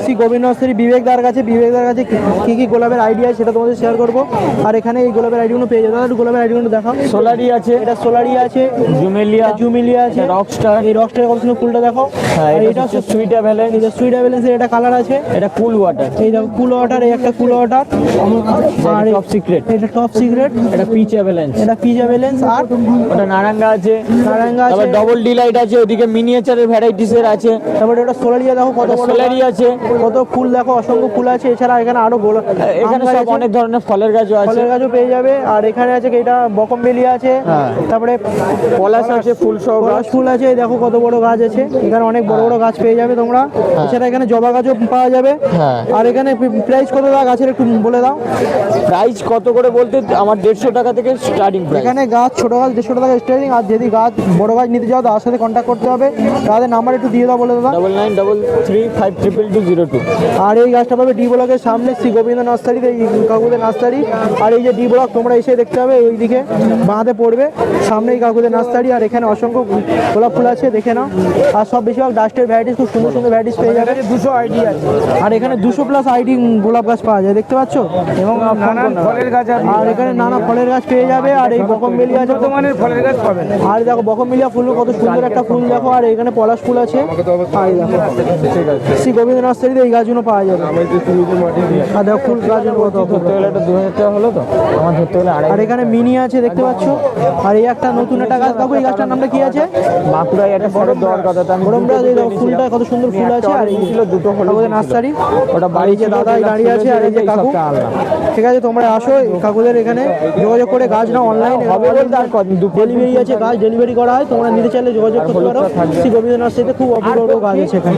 Shri Govinda nursery বিবেকদার কাছে কি কি গোলাপের আইডিয়া সেটা তোমাদের শেয়ার করবো। আর এখানে এই গোলাপের আইডিগুলো পেয়ে যাবে। একটু গোলাপের আইডিগুলো দেখাও। সোলারি আছে, এটা সোলারিয়া আছে, জুমেলিয়া আছে, রকস্টার। এই রকস্টার কত সুন্দর ফুলটা দেখো। হ্যাঁ, এটা হচ্ছে সুইট অ্যাভেলেন্স। এই যে সুইট অ্যাভেলেন্সের এটা কালার আছে, এটা কুল ওয়াটার। এই দেখো কুল ওয়াটার, এই একটা কুল ওয়াটার, আর টপ সিক্রেট। এটা টপ সিক্রেট, এটা পিচ অ্যাভেলেন্স। এটা পিচ অ্যাভেলেন্স, আর ওটা নারাঙ্গা আছে, নারাঙ্গা আছে, তারপর ডবল ডিলাইট আছে, ওদিকে মিনিয়েচারের ভ্যারাইটিস এর আছে। তারপরে এটা সোলারিয়া দেখো কত বড় সোলারি আছে, কত ফুল দেখো, অসংখ্য ফুল আছে। এছাড়া এখানে আরো এখানে সব অনেক ধরনের ফলের গাছও আছে, ফলের গাছও পেয়ে যাবে। আর এখানে আছে এটা বকমবেলিয়া আছে, তারপরে পলাশ আছে, ফুল সহ পলাশ ফুল আছে, এই দেখো কত বড় গাছ আছে। এখানে অনেক বড় বড় গাছ পেয়ে যাবে তোমরা। এছাড়া এখানে জবা গাছও পাওয়া যাবে। আর এখানে প্রাইস কত দাও গাছের একটু বলে দাও। প্রাইস কত করে বলতে আমার 150 টাকা থেকে স্টার্টিং প্রাইস। এখানে গাছ ছোট গাছ 150 টাকা স্টার্টিং, আর যদি গাছ বড় গাছ নিতে চাও তার সাথে কন্ট্যাক্ট করতে হবে। তাদের নাম্বার একটু দিয়ে দাও, বলে দাও। 9933522202। আর এই গাছটা পাবে ডি ব্লকের সামনে শ্রী গোবিন্দ নার্সারিতে, এই কাকুদের নার্সারি। আর এই যে ডি ব্লক তোমরা এসে দেখতে হবে, ওইদিকে বাঁধে পড়বে সামনে এই কাকুদের নার্সারি। আর এখানে অসংখ্য গোলাপ ফুল আছে, দেখে নাও। আর সব বেশিরভাগ ডাস্টের ভ্যারাইটিস, খুব সুন্দর সুন্দর ভ্যারাইটিস পেয়ে যাবে। 200 আইডি আছে, আর এখানে 200+ আইডি গোলাপ গাছ পাওয়া যায়, দেখতে পাচ্ছ। এবং নানান ফলের গাছ আছে। আর এখানে নানা ফলের গাছ পেয়ে যাবে। আর এই বকমবেলিয়া আছে, বর্তমানের ফলের গাছ পাবেন। আর দেখো বকমবেলিয়া ফুল কত সুন্দর একটা ফুল দেখো। আর এখানে পলাশ ফুল আছে। আর এই দেখো শ্রী গোবিন্দ নার্সারিতে এই গাছগুলো পাওয়া যাবে। আর দেখো ফুল গাছগুলো কত ধরতে গেলে এটা 2000 টাকা হলো তো, আমার ধরতে গেলে আর এখানে মিনি আছে, দেখতে পাচ্ছ। আর এই একটা নতুন একটা গাছ কাকু, এই গাছটার নামটা কি আছে? বাঁকুড়ায় একটা ফলের দেওয়ার কথা, তো আমি ফুলটা কত সুন্দর ফুল আছে। আর এই ছিল দুটো হলো নার্সারি, ওটা বাড়ি যে দাদা দাঁড়িয়ে আছে, আর এই যে কাকু। ঠিক আছে, তোমরা আসো কাকুদের এখানে যোগাযোগ করে গাছ নাও। অনলাইন হবে বলতে আর ডেলিভারি আছে, গাছ ডেলিভারি করা হয়। তোমরা নিতে চাইলে যোগাযোগ করতে পারো। শ্রী গোবিন্দ নার্সারিতে খুব অপূর্ব গাছ আছে এখানে।